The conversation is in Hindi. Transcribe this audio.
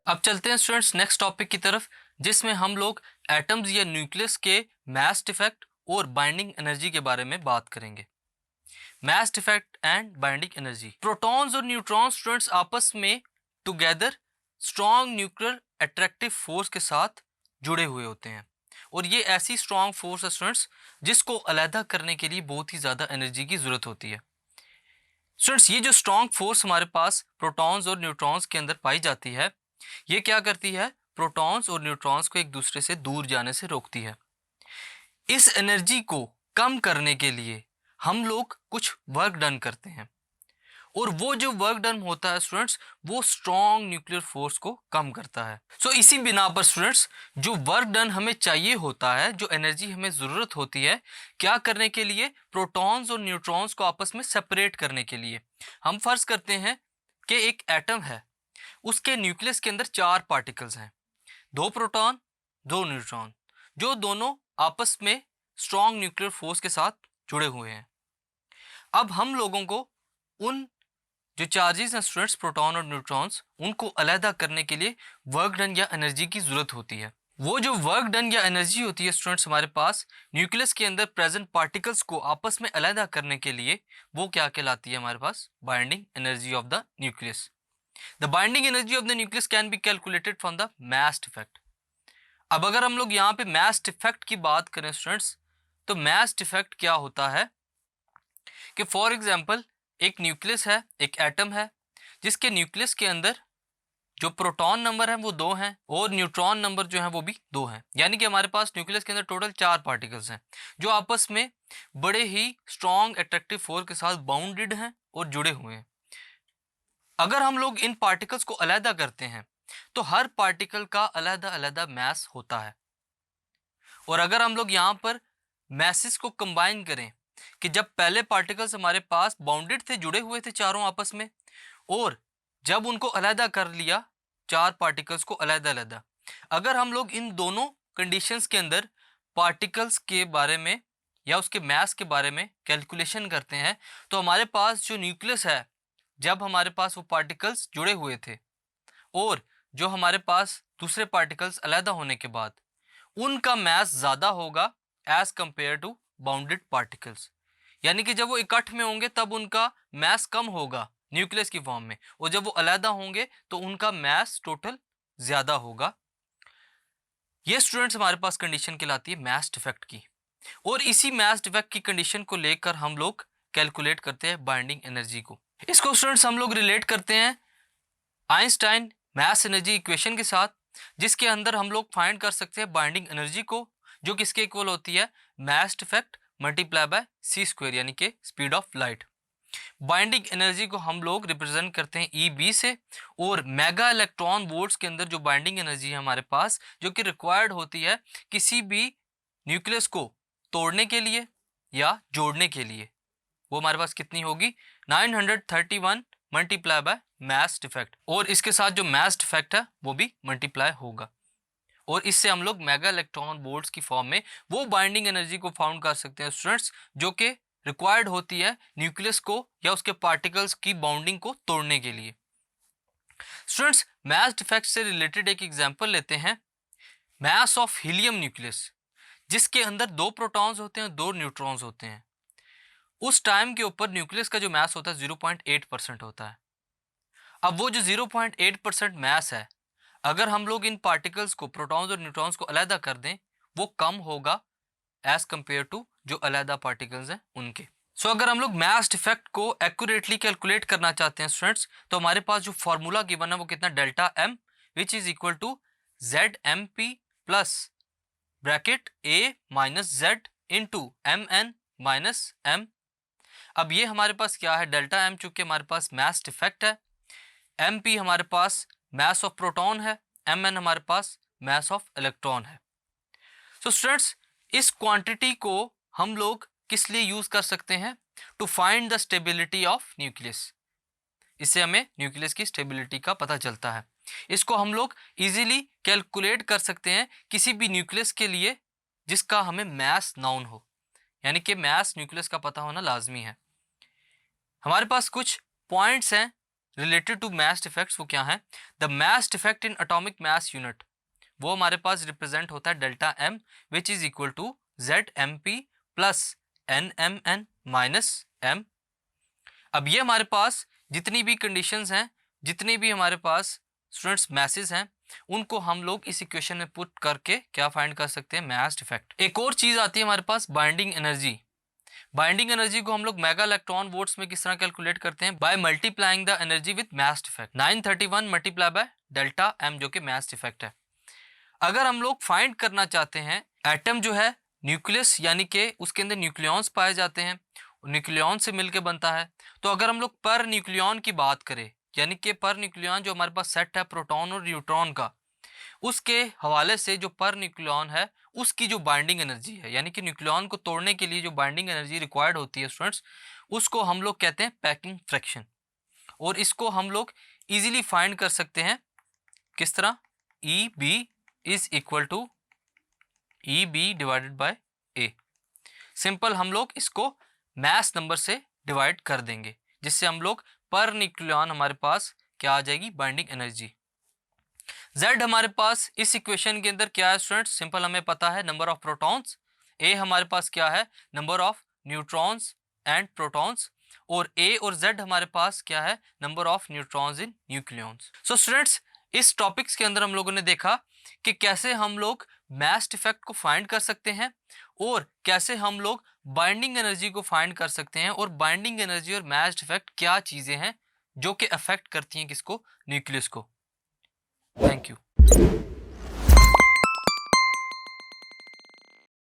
अब चलते हैं स्टूडेंट्स नेक्स्ट टॉपिक की तरफ, जिसमें हम लोग एटम्स या न्यूक्लियस के मास डिफेक्ट और बाइंडिंग एनर्जी के बारे में बात करेंगे। Mass defect and binding energy. Protons और न्यूट्रॉन्स स्टूडेंट्स आपस में together strong nuclear attractive force के साथ जुड़े हुए होते हैं, और ये ऐसी स्ट्रॉन्ग फोर्स है स्टूडेंट्स जिसको अलहदा करने के लिए बहुत ही ज़्यादा एनर्जी की ज़रूरत होती है। स्टूडेंट्स, ये जो स्ट्रॉन्ग फोर्स हमारे पास प्रोटॉन्स और न्यूट्रॉन्स के अंदर पाई जाती है, ये क्या करती है? प्रोटॉन्स और न्यूट्रॉन्स को एक दूसरे से दूर जाने से रोकती है। इस एनर्जी को कम करने के लिए हम लोग कुछ वर्क डन करते हैं, और वो जो वर्क डन होता है स्टूडेंट्स, वो स्ट्रॉन्ग न्यूक्लियर फोर्स को कम करता है। सो इसी बिना पर स्टूडेंट्स, जो वर्क डन हमें चाहिए होता है, जो एनर्जी हमें ज़रूरत होती है क्या करने के लिए? प्रोटॉन्स और न्यूट्रॉन्स को आपस में सेपरेट करने के लिए। हम फर्ज करते हैं कि एक एटम है, उसके न्यूक्लियस के अंदर 4 पार्टिकल्स हैं, 2 प्रोटॉन 2 न्यूट्रॉन, जो दोनों आपस में स्ट्रॉन्ग न्यूक्लियर फोर्स के साथ जुड़े हुए हैं। अब हम लोगों को उन जो चार्जेस हैं स्टूडेंट्स, प्रोटॉन और न्यूट्रॉन्स, उनको अलहदा करने के लिए वर्क डन या एनर्जी की ज़रूरत होती है। वो जो वर्क डन या एनर्जी होती है स्टूडेंट्स हमारे पास न्यूक्लियस के अंदर प्रेजेंट पार्टिकल्स को आपस में अलहदा करने के लिए, वो क्या कहलाती है हमारे पास? Binding energy of the nucleus. The binding energy of the nucleus can be calculated from the mass defect. अब अगर हम लोग यहाँ पे मास डिफेक्ट की बात करें स्टूडेंट्स, तो मास डिफेक्ट क्या होता है कि फॉर एग्जांपल एक न्यूक्लियस है, एक एटम है, जिसके न्यूक्लियस के अंदर जो प्रोटॉन नंबर है वो 2 हैं, और न्यूट्रॉन नंबर जो है वो भी 2 हैं। यानी कि हमारे पास न्यूक्लियस के अंदर टोटल 4 पार्टिकल्स हैं, जो आपस में बड़े ही स्ट्रॉन्ग अट्रैक्टिव फोर्स के साथ बाउंडेड हैं और जुड़े हुए हैं। अगर हम लोग इन पार्टिकल्स को अलहदा करते हैं, तो हर पार्टिकल का अलहदा अलहदा मास होता है। और अगर हम लोग यहाँ पर मैसेस को कंबाइन करें कि जब पहले पार्टिकल्स हमारे पास बाउंडेड थे, जुड़े हुए थे चारों आपस में, और जब उनको अलहदा कर लिया, 4 पार्टिकल्स को अलहदा अलहदा, अगर हम लोग इन दोनों कंडीशंस के अंदर पार्टिकल्स के बारे में या उसके मास के बारे में कैलकुलेशन करते हैं, तो हमारे पास जो न्यूक्लियस है, जब हमारे पास वो पार्टिकल्स जुड़े हुए थे, और जो हमारे पास दूसरे पार्टिकल्स अलहदा होने के बाद, उनका मास ज़्यादा होगा as compare to bounded particles. यानी कि जब वो इकट्ठ में होंगे तब उनका मास कम होगा न्यूक्लियस की फॉर्म में, और जब वो अलहदा होंगे तो उनका मास टोटल ज़्यादा होगा। ये स्टूडेंट्स हमारे पास कंडीशन कहलाती है मास डिफेक्ट की, और इसी मास डिफेक्ट की कंडीशन को लेकर हम लोग कैलकुलेट करते हैं बाइंडिंग एनर्जी को। इसको स्टूडेंट्स हम लोग रिलेट करते हैं आइंस्टाइन मास एनर्जी इक्वेशन के साथ, जिसके अंदर हम लोग फाइंड कर सकते हैं बाइंडिंग एनर्जी को, जो किसके इक्वल होती है? Mass defect multiply by c square, यानी कि speed of light. Binding energy को हम लोग रिप्रेजेंट करते हैं ई बी से, और मेगा इलेक्ट्रॉन वोल्ट्स के अंदर जो बाइंडिंग एनर्जी है हमारे पास, जो कि रिक्वायर्ड होती है किसी भी न्यूक्लियस को तोड़ने के लिए या जोड़ने के लिए, वो हमारे पास कितनी होगी? 931 मल्टीप्लाई बाय मास डिफेक्ट, और इसके साथ जो मास डिफेक्ट है वो भी मल्टीप्लाई होगा, और इससे हम लोग मेगा इलेक्ट्रॉन वोल्ट्स की फॉर्म में वो बाइंडिंग एनर्जी को फाउंड कर सकते हैं स्टूडेंट्स, जो कि रिक्वायर्ड होती है न्यूक्लियस को या उसके पार्टिकल्स की बाउंडिंग को तोड़ने के लिए। स्टूडेंट्स, मास डिफेक्ट से रिलेटेड एक एग्जांपल लेते हैं, मास ऑफ हीलियम न्यूक्लियस, जिसके अंदर 2 प्रोटॉन्स होते हैं, 2 न्यूट्रॉन्स होते हैं। उस टाइम के ऊपर न्यूक्लियस का जो मास होता है 0.8% होता है। अब वो जो 0.8% मास है, अगर हम लोग इन पार्टिकल्स को, प्रोटॉन्स और न्यूट्रॉन्स को अलहदा कर दें, वो कम होगा एज कंपेयर टू जो अलहदा पार्टिकल्स हैं उनके। सो अगर हम लोग मास डिफेक्ट को एक्यूरेटली कैलकुलेट करना चाहते हैं स्टूडेंट्स, तो हमारे पास जो फॉर्मूला गिवन है वो कितना? Delta m, which is equal to z m p plus bracket a minus z into m n minus m. अब ये हमारे पास क्या है? डेल्टा एम चूंकि हमारे पास मास डिफेक्ट है, एम पी हमारे पास मास ऑफ प्रोटॉन है, एम एन हमारे पास मास ऑफ इलेक्ट्रॉन है। सो स्टूडेंट्स, इस क्वांटिटी को हम लोग किस लिए यूज कर सकते हैं? To find the stability of nucleus. इससे हमें न्यूक्लियस की स्टेबिलिटी का पता चलता है। इसको हम लोग इजीली कैलकुलेट कर सकते हैं किसी भी न्यूक्लियस के लिए जिसका हमें मास नाउन हो, यानी कि मास न्यूक्लियस का पता होना लाजमी है। हमारे पास कुछ पॉइंट्स हैं रिलेटेड टू मास इफेक्ट्स वो क्या है? The mass effect in atomic mass unit, वो हमारे पास रिप्रेजेंट होता है delta m which is equal to z m p plus n m n minus m. अब ये हमारे पास जितनी भी कंडीशंस हैं, जितनी भी हमारे पास स्टूडेंट्स मैसेज हैं, उनको हम लोग इस इक्वेशन में पुट करके क्या फाइंड कर सकते हैं? मास इफेक्ट। एक और चीज आती है हमारे पास बाइंडिंग एनर्जी। बाइंडिंग एनर्जी को हम लोग मेगा इलेक्ट्रॉन वोल्ट्स में किस तरह कैलकुलेट करते हैं? By multiplying the energy with mass effect. 931 multiply by delta m जो कि मास इफेक्ट है। अगर हम लोग फाइंड करना चाहते हैं एटम जो है न्यूक्लियस यानी कि उसके अंदर न्यूक्लियॉन्स पाए जाते हैं, न्यूक्लियॉन से मिलकर बनता है, तो अगर हम लोग पर न्यूक्लियॉन की बात करें यानी कि पर न्यूक्लियॉन जो हमारे पास सेट है प्रोटॉन और न्यूट्रॉन का, उसके हवाले से जो पर न्यूक्लियॉन है उसकी जो बाइंडिंग एनर्जी है यानी कि न्यूक्लियॉन को तोड़ने के लिए जो बाइंडिंग एनर्जी रिक्वायर्ड होती है स्टूडेंट्स, उसको हम लोग कहते हैं पैकिंग फ्रैक्शन। और इसको हम लोग इजीली फाइंड कर सकते हैं किस तरह? E b is equal to e b divided by a. Simple हम लोग इसको मास नंबर से डिवाइड कर देंगे, जिससे हम लोग पर न्यूक्लियॉन हमारे पास क्या आ जाएगी? Binding energy. Z हमारे पास इस इक्वेशन के अंदर क्या है स्टूडेंट्स? सिंपल हमें पता है नंबर ऑफ प्रोटॉन्स। A हमारे पास क्या है? Number of neutrons and protons. और A और Z हमारे पास क्या है? Number of neutrons in nucleons. So students, इस टॉपिक्स के अंदर हम लोगों ने देखा कि कैसे हम लोग मास इफेक्ट को फाइंड कर सकते हैं और कैसे हम लोग बाइंडिंग एनर्जी को फाइंड कर सकते हैं, और बाइंडिंग एनर्जी और मास इफेक्ट क्या चीज़ें हैं जो कि अफेक्ट करती हैं किसको? न्यूक्लियस को। Thank you.